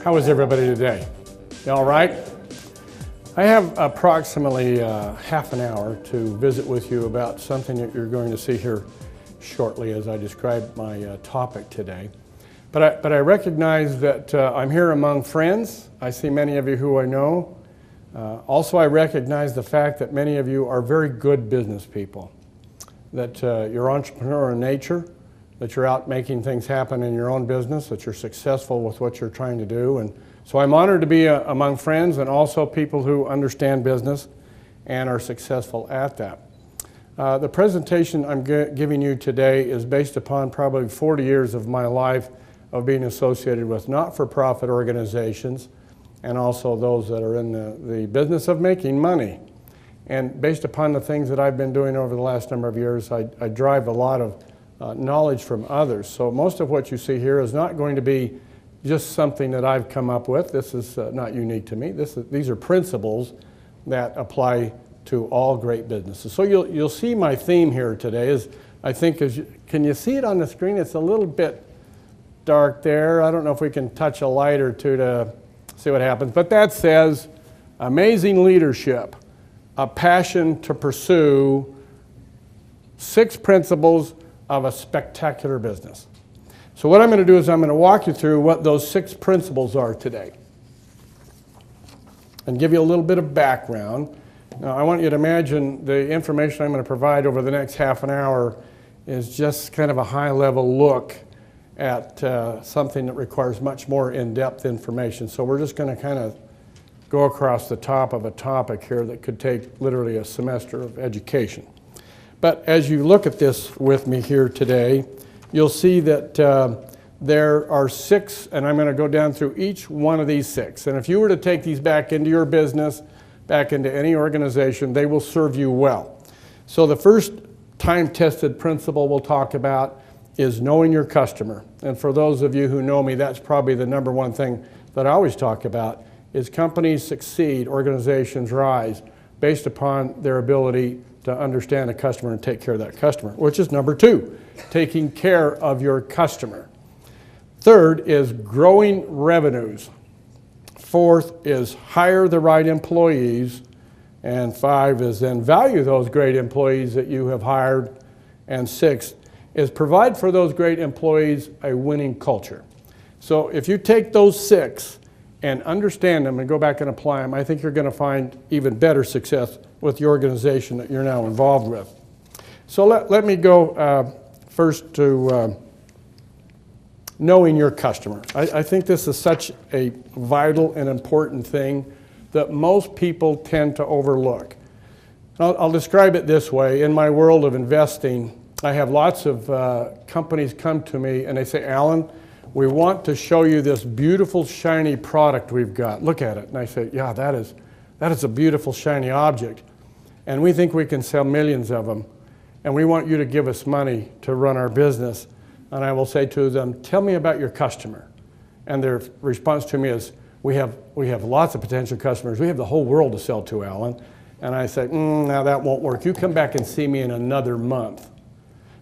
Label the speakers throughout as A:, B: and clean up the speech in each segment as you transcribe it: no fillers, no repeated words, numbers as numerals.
A: How is everybody today? You all right? I have approximately half an hour to visit with you about something that you're going to see here shortly as I describe my topic today. But I recognize that I'm here among friends. I see many of you who I know. Also, I recognize the fact that many of you are very good business people, that you're entrepreneurial in nature, that you're out making things happen in your own business, that you're successful with what you're trying to do. And so I'm honored to be among friends and also people who understand business and are successful at that. The presentation I'm giving you today is based upon probably 40 years of my life of being associated with not-for-profit organizations and also those that are in the business of making money. And based upon the things that I've been doing over the last number of years, I drive a lot of knowledge from others. So most of what you see here is not going to be just something that I've come up with. This is not unique to me. These are principles that apply to all great businesses. So you'll see my theme here today is, I think, can you see it on the screen? It's a little bit dark there. I don't know if we can touch a light or two to see what happens. But that says, amazing leadership, a passion to pursue 6 principles of a spectacular business. So what I'm going to do is I'm going to walk you through what those 6 principles are today and give you a little bit of background. Now, I want you to imagine the information I'm going to provide over the next half an hour is just kind of a high-level look at something that requires much more in-depth information. So we're just going to kind of go across the top of a topic here that could take literally a semester of education. But as you look at this with me here today, you'll see that there are 6, and I'm going to go down through each one of these 6. And if you were to take these back into your business, back into any organization, they will serve you well. So the first time-tested principle we'll talk about is knowing your customer. And for those of you who know me, that's probably the number one thing that I always talk about, is companies succeed, organizations rise, based upon their ability to understand a customer and take care of that customer, which is number 2, taking care of your customer. Third is growing revenues. 4th is hire the right employees. And 5 is then value those great employees that you have hired. And 6 is provide for those great employees a winning culture. So if you take those 6 and understand them and go back and apply them, I think you're going to find even better success with the organization that you're now involved with. So let me go first to knowing your customer. I think this is such a vital and important thing that most people tend to overlook. I'll describe it this way. In my world of investing, I have lots of companies come to me and they say, Alan, we want to show you this beautiful shiny product we've got. Look at it. And I say, yeah, that is a beautiful shiny object. And we think we can sell millions of them. And we want you to give us money to run our business. And I will say to them, tell me about your customer. And their response to me is, we have lots of potential customers. We have the whole world to sell to, Alan. And I say, no, that won't work. You come back and see me in another month.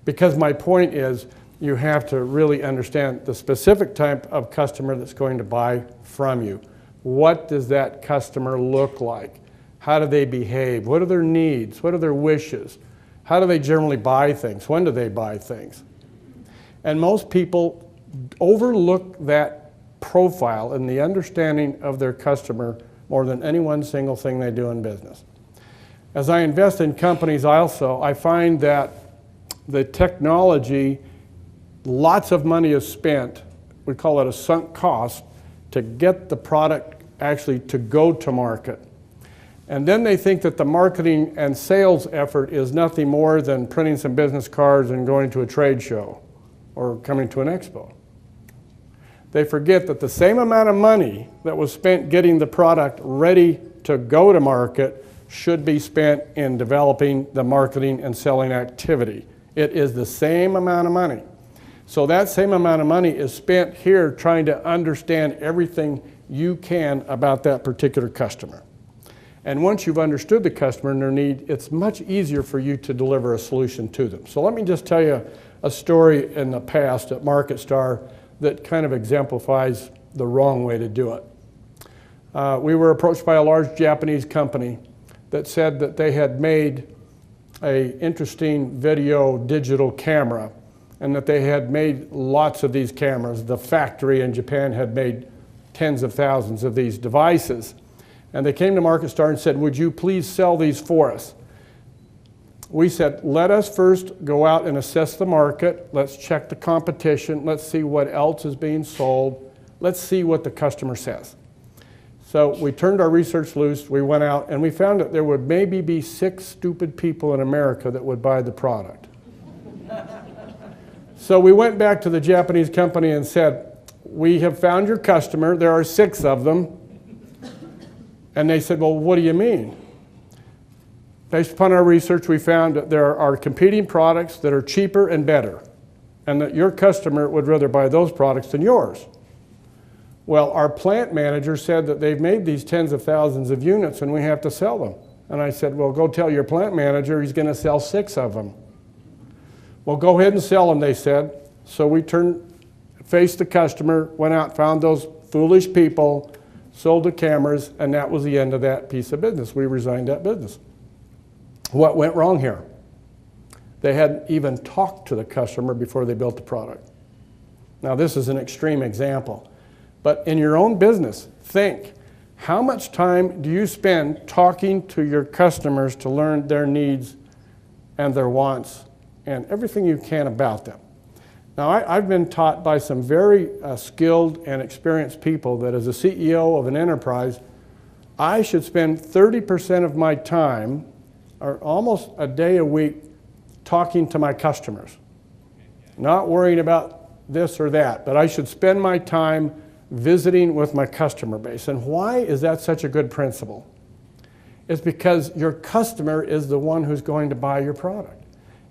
A: Because my point is, you have to really understand the specific type of customer that's going to buy from you. What does that customer look like? How do they behave? What are their needs? What are their wishes? How do they generally buy things? When do they buy things? And most people overlook that profile and the understanding of their customer more than any one single thing they do in business. As I invest in companies also, I find that the technology, lots of money is spent, we call it a sunk cost, to get the product actually to go to market. And then they think that the marketing and sales effort is nothing more than printing some business cards and going to a trade show or coming to an expo. They forget that the same amount of money that was spent getting the product ready to go to market should be spent in developing the marketing and selling activity. It is the same amount of money. So that same amount of money is spent here trying to understand everything you can about that particular customer. And once you've understood the customer and their need, it's much easier for you to deliver a solution to them. So let me just tell you a story in the past at MarketStar that kind of exemplifies the wrong way to do it. We were approached by a large Japanese company that said that they had made an interesting video digital camera and that they had made lots of these cameras. The factory in Japan had made tens of thousands of these devices. And they came to MarketStar and said, would you please sell these for us? We said, let us first go out and assess the market. Let's check the competition. Let's see what else is being sold. Let's see what the customer says. So we turned our research loose. We went out and we found that there would maybe be 6 stupid people in America that would buy the product. So we went back to the Japanese company and said, we have found your customer. There are 6 of them. And they said, well, what do you mean? Based upon our research, we found that there are competing products that are cheaper and better, and that your customer would rather buy those products than yours. Well, our plant manager said that they've made these tens of thousands of units and we have to sell them. And I said, well, go tell your plant manager he's going to sell 6 of them. Well, go ahead and sell them, they said. So we faced the customer, went out, found those foolish people, sold the cameras, and that was the end of that piece of business. We resigned that business. What went wrong here? They hadn't even talked to the customer before they built the product. Now, this is an extreme example, but in your own business, think, how much time do you spend talking to your customers to learn their needs and their wants and everything you can about them? Now, I've been taught by some very skilled and experienced people that as a CEO of an enterprise, I should spend 30% of my time, or almost a day a week, talking to my customers. Not worrying about this or that, but I should spend my time visiting with my customer base. And why is that such a good principle? It's because your customer is the one who's going to buy your product.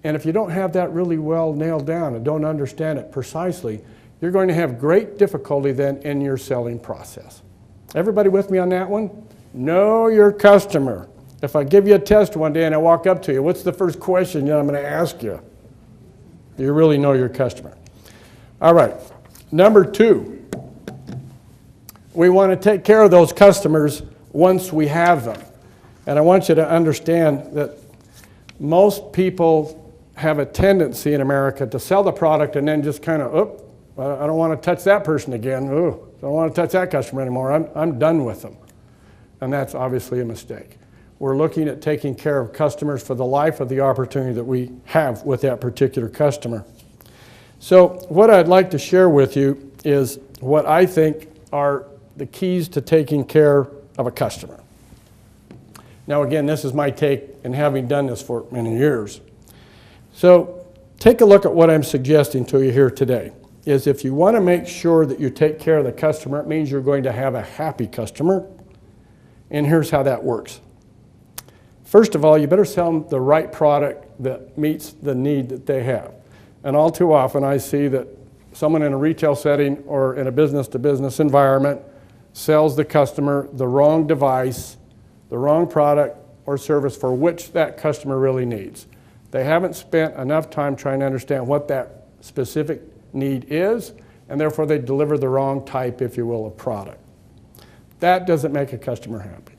A: And if you don't have that really well nailed down and don't understand it precisely, you're going to have great difficulty then in your selling process. Everybody with me on that one? Know your customer. If I give you a test one day and I walk up to you, what's the first question I'm going to ask you? Do you really know your customer? All right. Number 2, we want to take care of those customers once we have them. And I want you to understand that most people have a tendency in America to sell the product and then just kind of, I don't want to touch that person again. I don't want to touch that customer anymore. I'm done with them. And that's obviously a mistake. We're looking at taking care of customers for the life of the opportunity that we have with that particular customer. So what I'd like to share with you is what I think are the keys to taking care of a customer. Now again, this is my take in having done this for many years. So take a look at what I'm suggesting to you here today. Is if you want to make sure that you take care of the customer, it means you're going to have a happy customer. And here's how that works. First of all, you better sell them the right product that meets the need that they have. And all too often I see that someone in a retail setting or in a business-to-business environment sells the customer the wrong device, the wrong product or service for which that customer really needs. They haven't spent enough time trying to understand what that specific need is, and therefore they deliver the wrong type, if you will, of product. That doesn't make a customer happy.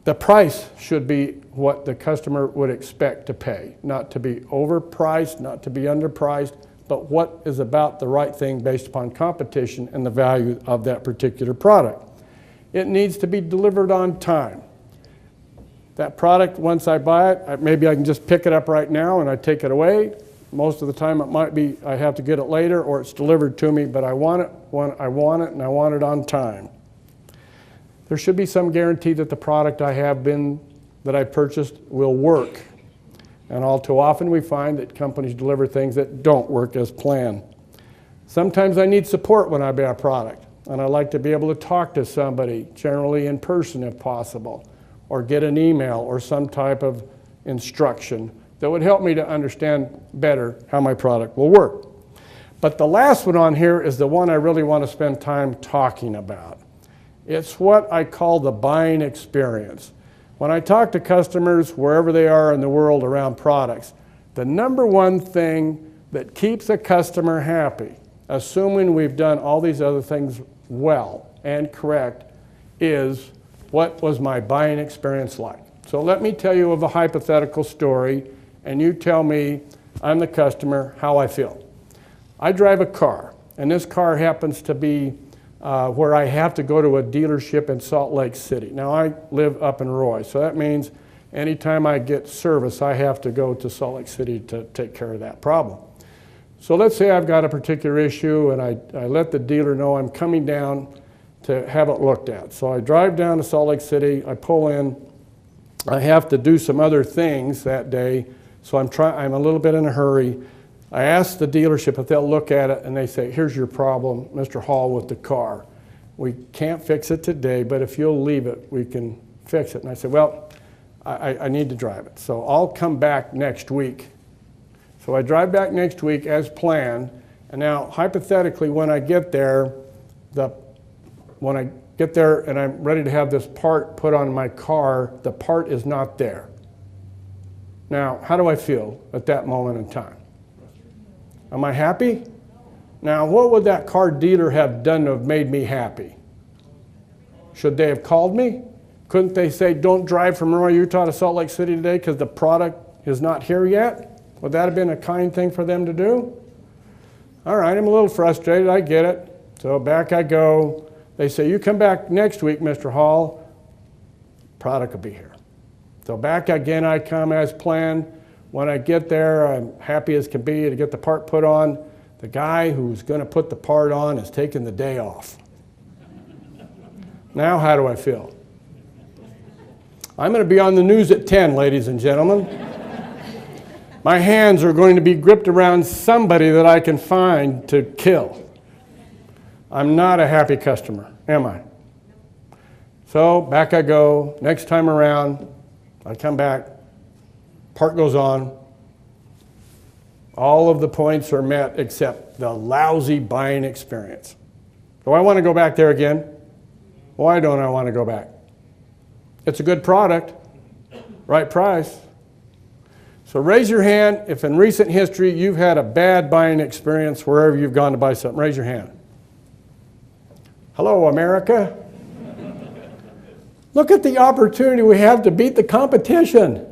A: The price should be what the customer would expect to pay, not to be overpriced, not to be underpriced, but what is about the right thing based upon competition and the value of that particular product. It needs to be delivered on time. That product, once I buy it, maybe I can just pick it up right now and I take it away. Most of the time it might be I have to get it later or it's delivered to me, but I want it and I want it on time. There should be some guarantee that the product that I purchased will work. And all too often we find that companies deliver things that don't work as planned. Sometimes I need support when I buy a product, and I like to be able to talk to somebody, generally in person if possible, or get an email or some type of instruction that would help me to understand better how my product will work. But the last one on here is the one I really want to spend time talking about. It's what I call the buying experience. When I talk to customers wherever they are in the world around products, the number one thing that keeps a customer happy, assuming we've done all these other things well and correct is, what was my buying experience like? So let me tell you of a hypothetical story, and you tell me, I'm the customer, how I feel. I drive a car, and this car happens to be where I have to go to a dealership in Salt Lake City. Now, I live up in Roy, so that means anytime I get service, I have to go to Salt Lake City to take care of that problem. So let's say I've got a particular issue, and I let the dealer know I'm coming down to have it looked at. So I drive down to Salt Lake City, I pull in, I have to do some other things that day, so I'm a little bit in a hurry. I ask the dealership if they'll look at it, and they say, here's your problem, Mr. Hall, with the car. We can't fix it today, but if you'll leave it, we can fix it. And I said, well, I need to drive it, so I'll come back next week. So I drive back next week as planned, and now hypothetically when I get there, and I'm ready to have this part put on my car, the part is not there. Now, how do I feel at that moment in time? Am I happy? Now, what would that car dealer have done to have made me happy? Should they have called me? Couldn't they say, don't drive from Roy, Utah to Salt Lake City today because the product is not here yet? Would that have been a kind thing for them to do? All right, I'm a little frustrated, I get it. So back I go. They say, you come back next week, Mr. Hall, product will be here. So back again I come as planned. When I get there, I'm happy as can be to get the part put on. The guy who's going to put the part on is taking the day off. Now how do I feel? I'm going to be on the news at 10, ladies and gentlemen. My hands are going to be gripped around somebody that I can find to kill. I'm not a happy customer, am I? So back I go. Next time around, I come back. Part goes on. All of the points are met except the lousy buying experience. Do I want to go back there again? Why don't I want to go back? It's a good product, right price. So raise your hand if in recent history you've had a bad buying experience wherever you've gone to buy something. Raise your hand. Hello, America. Look at the opportunity we have to beat the competition.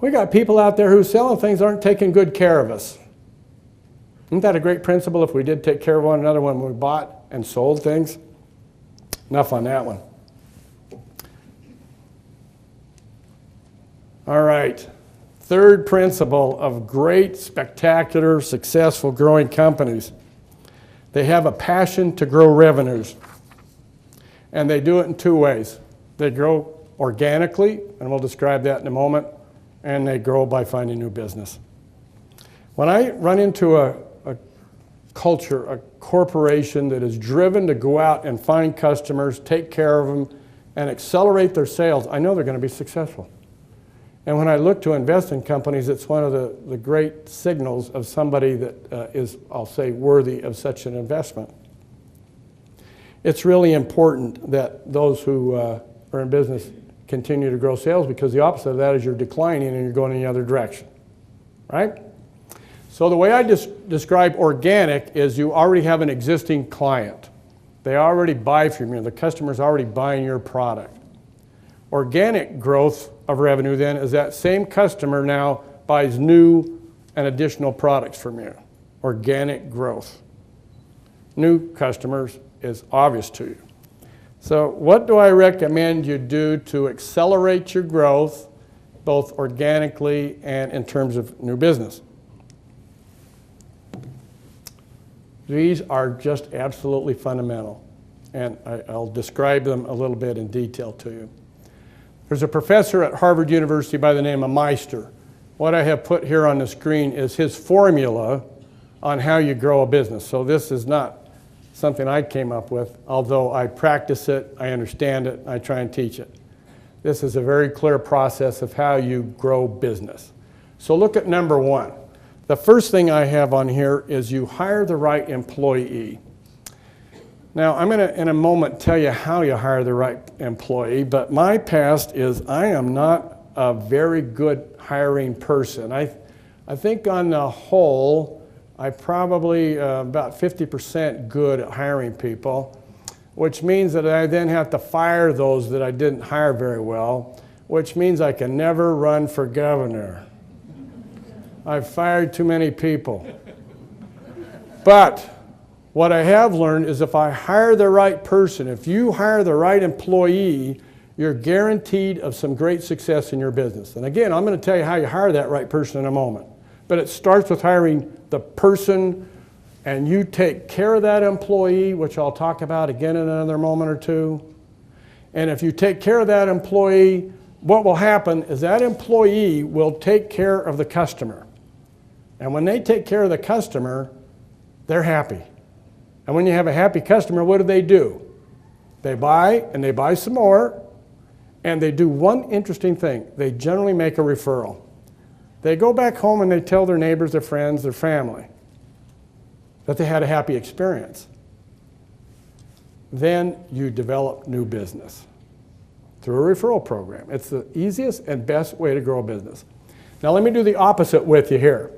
A: We got people out there who selling things aren't taking good care of us. Isn't that a great principle if we did take care of one another when we bought and sold things? Enough on that one. All right. Third principle of great, spectacular, successful growing companies. They have a passion to grow revenues. And they do it in two ways. They grow organically, and we'll describe that in a moment, and they grow by finding new business. When I run into a culture, a corporation that is driven to go out and find customers, take care of them, and accelerate their sales, I know they're going to be successful. And when I look to invest in companies, it's one of the great signals of somebody that is, I'll say, worthy of such an investment. It's really important that those who are in business continue to grow sales, because the opposite of that is you're declining and you're going in the other direction, right? So the way I describe organic is you already have an existing client. They already buy from you. The customer's already buying your product. Organic growth of revenue then is that same customer now buys new and additional products from you. Organic growth. New customers is obvious to you. So what do I recommend you do to accelerate your growth, both organically and in terms of new business? These are just absolutely fundamental, and I'll describe them a little bit in detail to you. There's a professor at Harvard University by the name of Meister. What I have put here on the screen is his formula on how you grow a business. So this is not something I came up with, although I practice it, I understand it, I try and teach it. This is a very clear process of how you grow business. So look at number one. The first thing I have on here is you hire the right employee. Now, I'm going to, in a moment, tell you how you hire the right employee, but my past is I am not a very good hiring person. I think on the whole, I'm probably about 50% good at hiring people, which means that I then have to fire those that I didn't hire very well, which means I can never run for governor. I've fired too many people. But what I have learned is if I hire the right person, if you hire the right employee, you're guaranteed of some great success in your business. And again, I'm going to tell you how you hire that right person in a moment. But it starts with hiring the person, and you take care of that employee, which I'll talk about again in another moment or two. And if you take care of that employee, what will happen is that employee will take care of the customer. And when they take care of the customer, they're happy. And when you have a happy customer, what do? They buy, and they buy some more, and they do one interesting thing. They generally make a referral. They go back home and they tell their neighbors, their friends, their family that they had a happy experience. Then you develop new business through a referral program. It's the easiest and best way to grow a business. Now let me do the opposite with you here.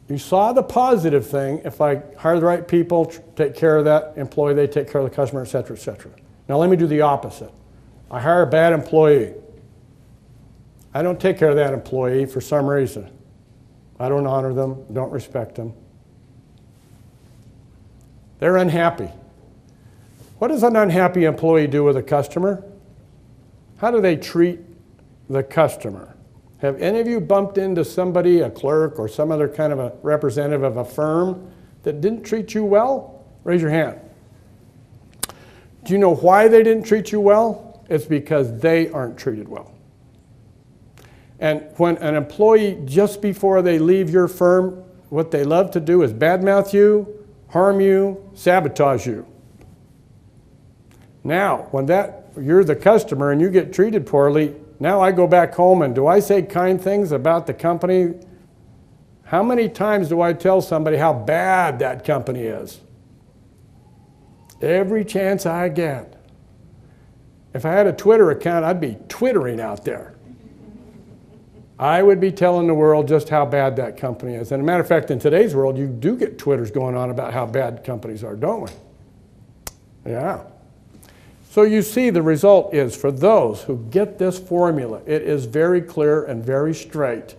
A: You saw the positive thing. If I hire the right people, take care of that employee, they take care of the customer, et cetera, et cetera. Now let me do the opposite. I hire a bad employee. I don't take care of that employee for some reason. I don't honor them, don't respect them. They're unhappy. What does an unhappy employee do with a customer? How do they treat the customer? Have any of you bumped into somebody, a clerk or some other kind of a representative of a firm that didn't treat you well? Raise your hand. Do you know why they didn't treat you well? It's because they aren't treated well. And when an employee, just before they leave your firm, what they love to do is badmouth you, harm you, sabotage you. Now, when you're the customer and you get treated poorly, now I go back home and do I say kind things about the company? How many times do I tell somebody how bad that company is? Every chance I get. If I had a Twitter account, I'd be twittering out there. I would be telling the world just how bad that company is. And as a matter of fact, in today's world, you do get Twitters going on about how bad companies are, don't we? Yeah. So you see, the result is, for those who get this formula, it is very clear and very straight,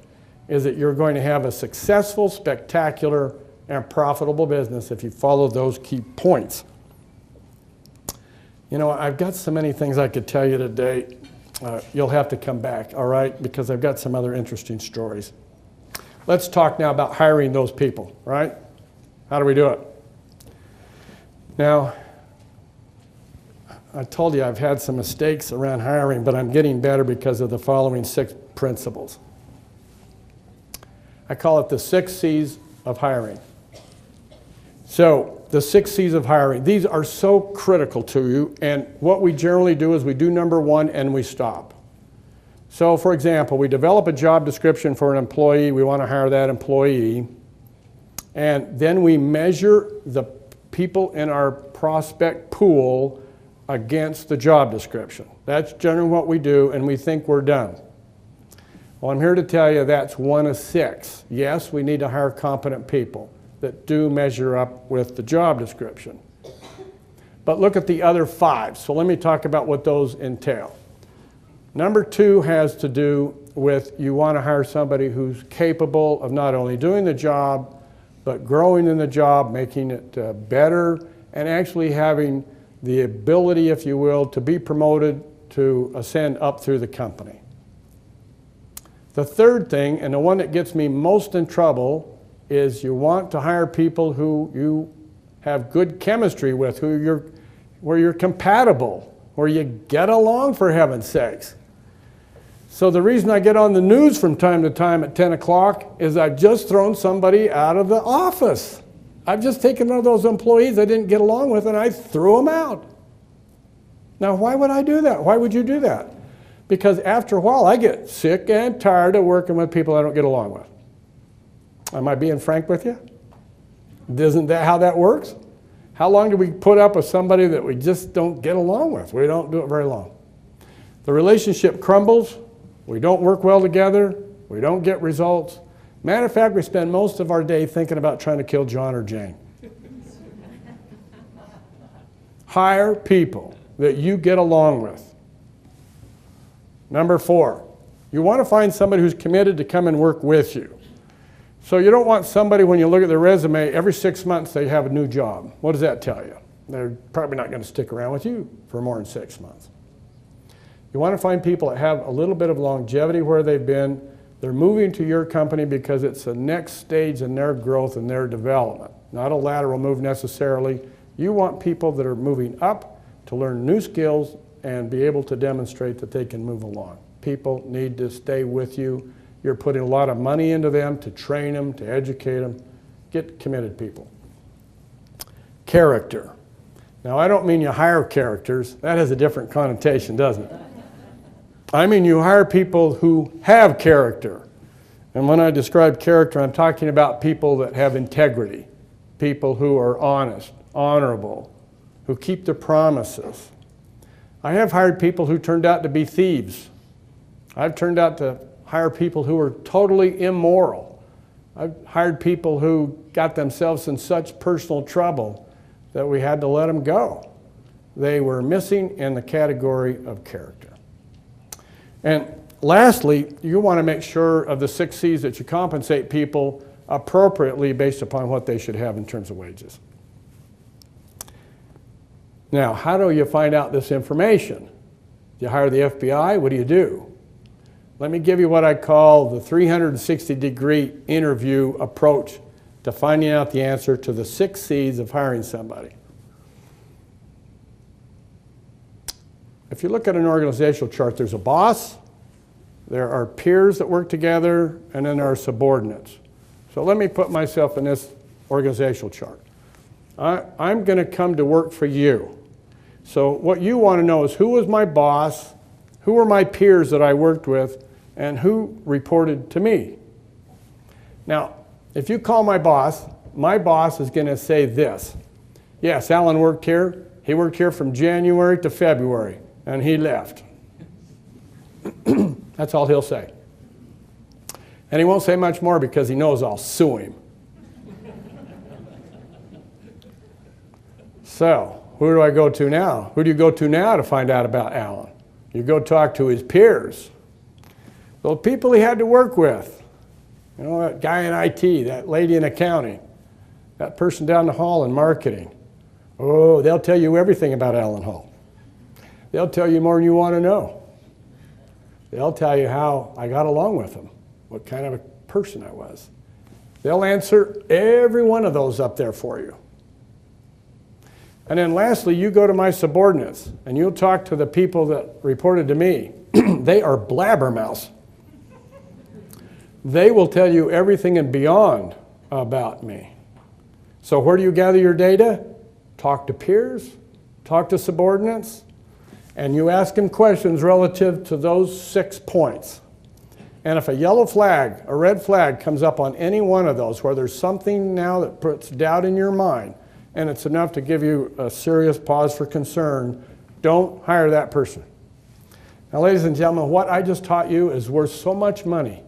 A: is that you're going to have a successful, spectacular, and profitable business if you follow those key points. You know, I've got so many things I could tell you today. You'll have to come back, all right, because I've got some other interesting stories. Let's talk now about hiring those people, right? How do we do it? Now, I told you I've had some mistakes around hiring, but I'm getting better because of the following 6 principles. I call it the 6 C's of hiring. So the 6 C's of hiring, these are so critical to you, and what we generally do is we do number 1 and we stop. So for example, we develop a job description for an employee, we want to hire that employee, and then we measure the people in our prospect pool against the job description. That's generally what we do, and we think we're done. Well, I'm here to tell you that's 1 of 6. Yes, we need to hire competent people that do measure up with the job description. But look at the other 5. So let me talk about what those entail. Number 2 has to do with you want to hire somebody who's capable of not only doing the job, but growing in the job, making it better, and actually having the ability, if you will, to be promoted, to ascend up through the company. The third thing, and the one that gets me most in trouble, is you want to hire people who you have good chemistry with, where you're compatible, where you get along, for heaven's sakes. So the reason I get on the news from time to time at 10 o'clock is I've just thrown somebody out of the office. I've just taken one of those employees I didn't get along with and I threw them out. Now, why would I do that? Why would you do that? Because after a while, I get sick and tired of working with people I don't get along with. Am I being frank with you? Isn't that how that works? How long do we put up with somebody that we just don't get along with? We don't do it very long. The relationship crumbles. We don't work well together. We don't get results. Matter of fact, we spend most of our day thinking about trying to kill John or Jane. Hire people that you get along with. Number 4, you want to find somebody who's committed to come and work with you. So you don't want somebody, when you look at their resume, every 6 months they have a new job. What does that tell you? They're probably not going to stick around with you for more than 6 months. You want to find people that have a little bit of longevity where they've been. They're moving to your company because it's the next stage in their growth and their development, not a lateral move necessarily. You want people that are moving up to learn new skills and be able to demonstrate that they can move along. People need to stay with you. You're putting a lot of money into them to train them, to educate them. Get committed people. Character. Now, I don't mean you hire characters. That has a different connotation, doesn't it? I mean you hire people who have character. And when I describe character, I'm talking about people that have integrity, people who are honest, honorable, who keep their promises. I have hired people who turned out to be thieves. I've turned out to hire people who are totally immoral. I've hired people who got themselves in such personal trouble that we had to let them go. They were missing in the category of character. And lastly, you want to make sure of the 6 C's that you compensate people appropriately based upon what they should have in terms of wages. Now, how do you find out this information? You hire the FBI, what do you do? Let me give you what I call the 360-degree interview approach to finding out the answer to the 6 C's of hiring somebody. If you look at an organizational chart, there's a boss, there are peers that work together, and then there are subordinates. So let me put myself in this organizational chart. I'm going to come to work for you. So what you want to know is who was my boss, who were my peers that I worked with, and who reported to me. Now, if you call my boss is going to say this. Yes, Alan worked here. He worked here from January to February, and he left. That's all he'll say. And he won't say much more because he knows I'll sue him. So, who do I go to now? Who do you go to now to find out about Alan? You go talk to his peers. Those people he had to work with. You know, that guy in IT, that lady in accounting, that person down the hall in marketing. Oh, they'll tell you everything about Alan Hall. They'll tell you more than you want to know. They'll tell you how I got along with him, what kind of a person I was. They'll answer every one of those up there for you. And then lastly, you go to my subordinates, and you'll talk to the people that reported to me. They are blabbermouths. They will tell you everything and beyond about me. So where do you gather your data? Talk to peers, talk to subordinates, and you ask them questions relative to those 6 points. And if a yellow flag, a red flag comes up on any one of those, where there's something now that puts doubt in your mind, and it's enough to give you a serious pause for concern, don't hire that person. Now, ladies and gentlemen, what I just taught you is worth so much money.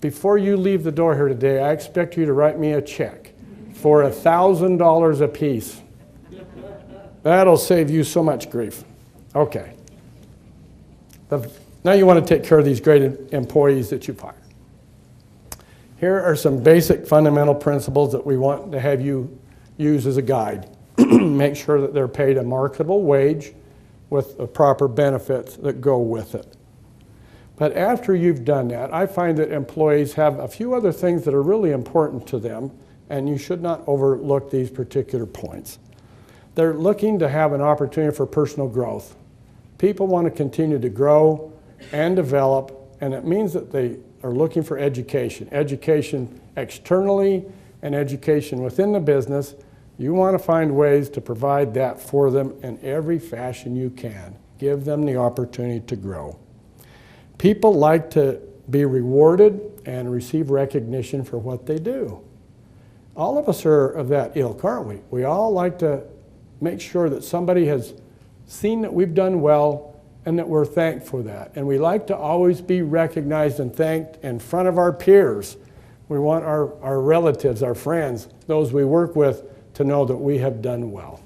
A: Before you leave the door here today, I expect you to write me a check for $1,000 a piece. That'll save you so much grief. Okay. Now you want to take care of these great employees that you've hired. Here are some basic fundamental principles that we want to have you use as a guide. Make sure that they're paid a marketable wage with the proper benefits that go with it. But after you've done that, I find that employees have a few other things that are really important to them, and you should not overlook these particular points. They're looking to have an opportunity for personal growth. People want to continue to grow and develop, and it means that they are looking for education. Education externally and education within the business. You want to find ways to provide that for them in every fashion you can. Give them the opportunity to grow. People like to be rewarded and receive recognition for what they do. All of us are of that ilk, aren't we? We all like to make sure that somebody has seen that we've done well and that we're thanked for that. And we like to always be recognized and thanked in front of our peers We want our relatives, our friends, those we work with, to know that we have done well.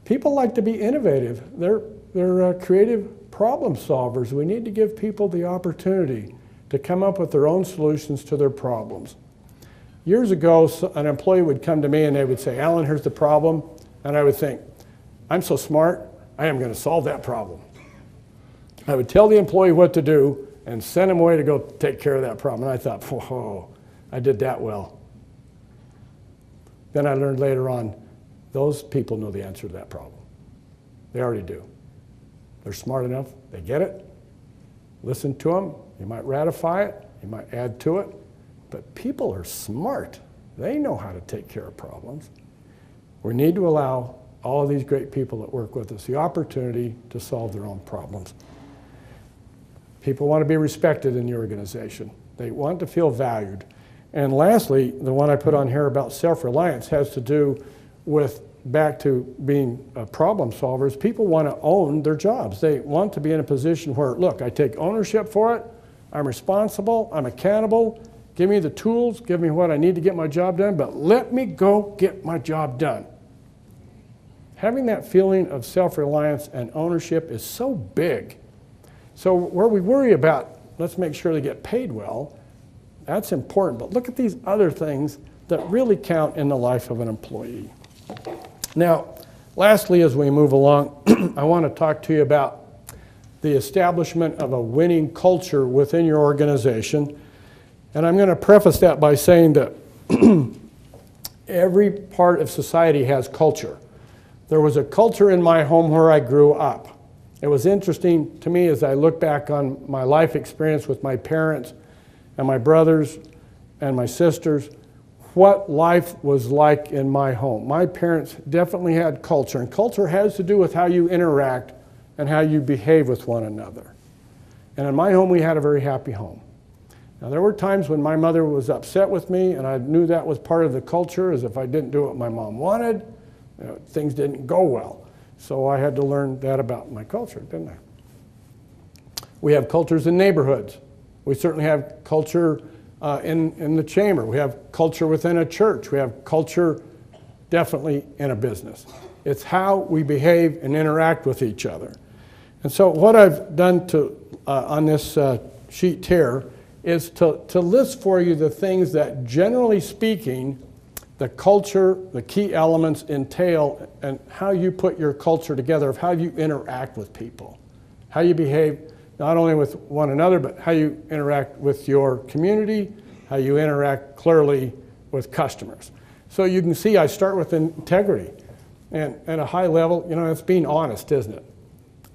A: People like to be innovative. They're creative problem solvers. We need to give people the opportunity to come up with their own solutions to their problems. Years ago, an employee would come to me and they would say, Alan, here's the problem. And I would think, I'm so smart, I am going to solve that problem. I would tell the employee what to do and send him away to go take care of that problem. And I thought, whoa, I did that well. Then I learned later on, those people know the answer to that problem. They already do. They're smart enough, they get it. Listen to them, you might ratify it, you might add to it, but people are smart. They know how to take care of problems. We need to allow all of these great people that work with us the opportunity to solve their own problems. People want to be respected in the organization. They want to feel valued. And lastly, the one I put on here about self-reliance has to do with back to being problem solvers. People want to own their jobs. They want to be in a position where, look, I take ownership for it, I'm responsible, I'm accountable, give me the tools, give me what I need to get my job done, but let me go get my job done. Having that feeling of self-reliance and ownership is so big. So where we worry about, let's make sure they get paid well, that's important. But look at these other things that really count in the life of an employee. Now, lastly, as we move along, I want to talk to you about the establishment of a winning culture within your organization. And I'm going to preface that by saying that every part of society has culture. There was a culture in my home where I grew up. It was interesting to me as I look back on my life experience with my parents and my brothers and my sisters, what life was like in my home. My parents definitely had culture, and culture has to do with how you interact and how you behave with one another. And in my home, we had a very happy home. Now, there were times when my mother was upset with me, and I knew that was part of the culture, as if I didn't do what my mom wanted, things didn't go well. So I had to learn that about my culture, didn't I? We have cultures in neighborhoods. We certainly have culture in the chamber. We have culture within a church. We have culture definitely in a business. It's how we behave and interact with each other. And so what I've done on this sheet here is to list for you the things that, generally speaking, the culture, the key elements entail, and how you put your culture together, of how you interact with people, how you behave not only with one another, but how you interact with your community, how you interact clearly with customers. So you can see I start with integrity. And at a high level, it's being honest, isn't it?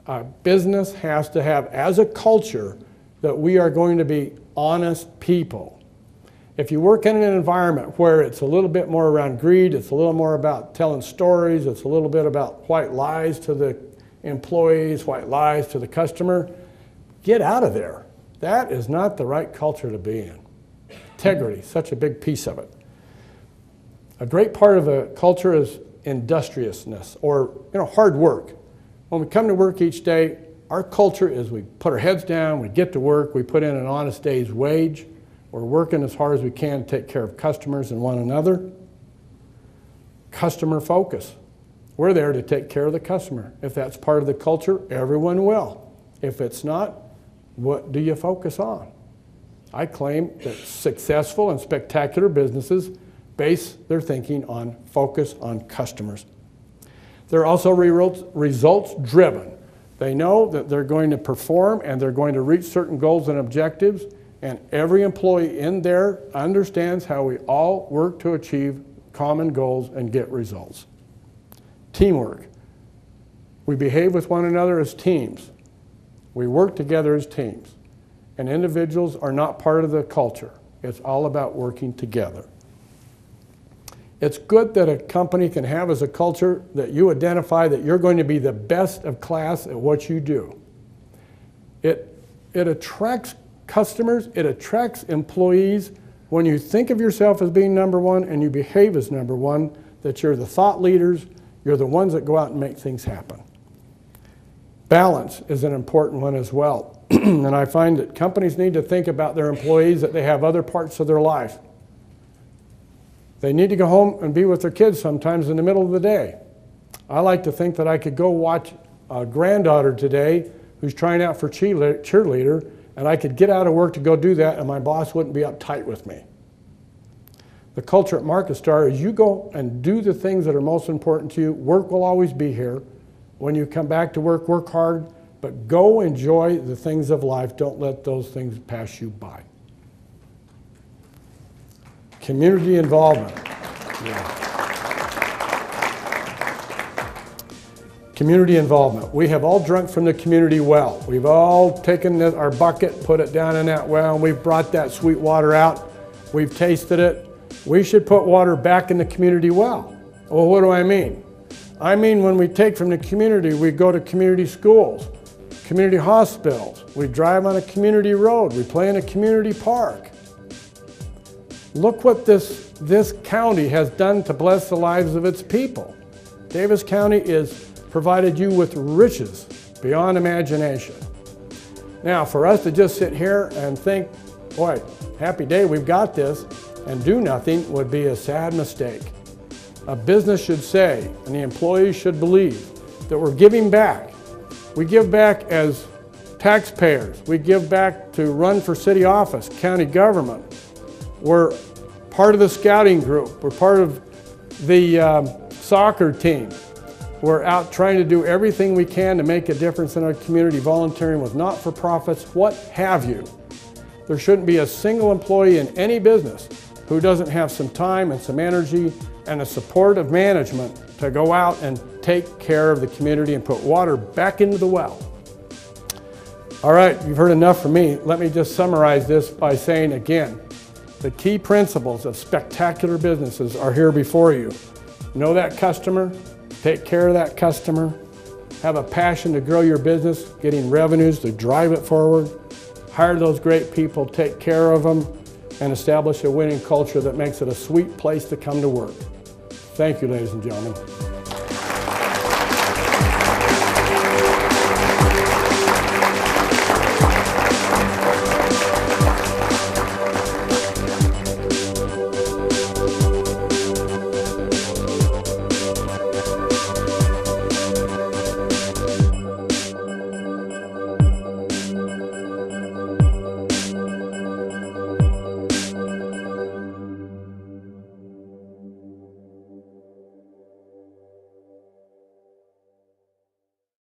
A: A business has to have, as a culture, that we are going to be honest people. If you work in an environment where it's a little bit more around greed, it's a little more about telling stories, it's a little bit about white lies to the employees, white lies to the customer, get out of there. That is not the right culture to be in. Integrity, such a big piece of it. A great part of a culture is industriousness, or hard work. When we come to work each day, our culture is we put our heads down, we get to work, we put in an honest day's wage, we're working as hard as we can to take care of customers and one another. Customer focus. We're there to take care of the customer. If that's part of the culture, everyone will. If it's not, what do you focus on? I claim that successful and spectacular businesses base their thinking on focus on customers. They're also results driven. They know that they're going to perform and they're going to reach certain goals and objectives, and every employee in there understands how we all work to achieve common goals and get results. Teamwork. We behave with one another as teams. We work together as teams. And individuals are not part of the culture. It's all about working together. It's good that a company can have as a culture that you identify that you're going to be the best of class at what you do. It attracts customers, it attracts employees when you think of yourself as being number one and you behave as number one, that you're the thought leaders, you're the ones that go out and make things happen. Balance is an important one as well. And I find that companies need to think about their employees, that they have other parts of their life. They need to go home and be with their kids sometimes in the middle of the day. I like to think that I could go watch a granddaughter today who's trying out for cheerleader, and I could get out of work to go do that, and my boss wouldn't be uptight with me. The culture at MarketStar is you go and do the things that are most important to you. Work will always be here. When you come back to work, work hard, but go enjoy the things of life. Don't let those things pass you by. Community involvement. Yeah. Community involvement. We have all drunk from the community well. We've all taken our bucket, put it down in that well, and we've brought that sweet water out. We've tasted it. We should put water back in the community well. Well, what do I mean? I mean when we take from the community, we go to community schools, community hospitals. We drive on a community road. We play in a community park. Look what this county has done to bless the lives of its people. Davis County has provided you with riches beyond imagination. Now, for us to just sit here and think, boy, happy day, we've got this, and do nothing would be a sad mistake. A business should say, and the employees should believe, that we're giving back. We give back as taxpayers. We give back to run for city office, county government. We're part of the scouting group. We're part of the soccer team. We're out trying to do everything we can to make a difference in our community, volunteering with not-for-profits, what have you. There shouldn't be a single employee in any business who doesn't have some time and some energy and the support of management to go out and take care of the community and put water back into the well. All right, you've heard enough from me. Let me just summarize this by saying again, the key principles of spectacular businesses are here before you. Know that customer, take care of that customer, have a passion to grow your business, getting revenues to drive it forward, hire those great people, take care of them, and establish a winning culture that makes it a sweet place to come to work. Thank you, ladies and gentlemen.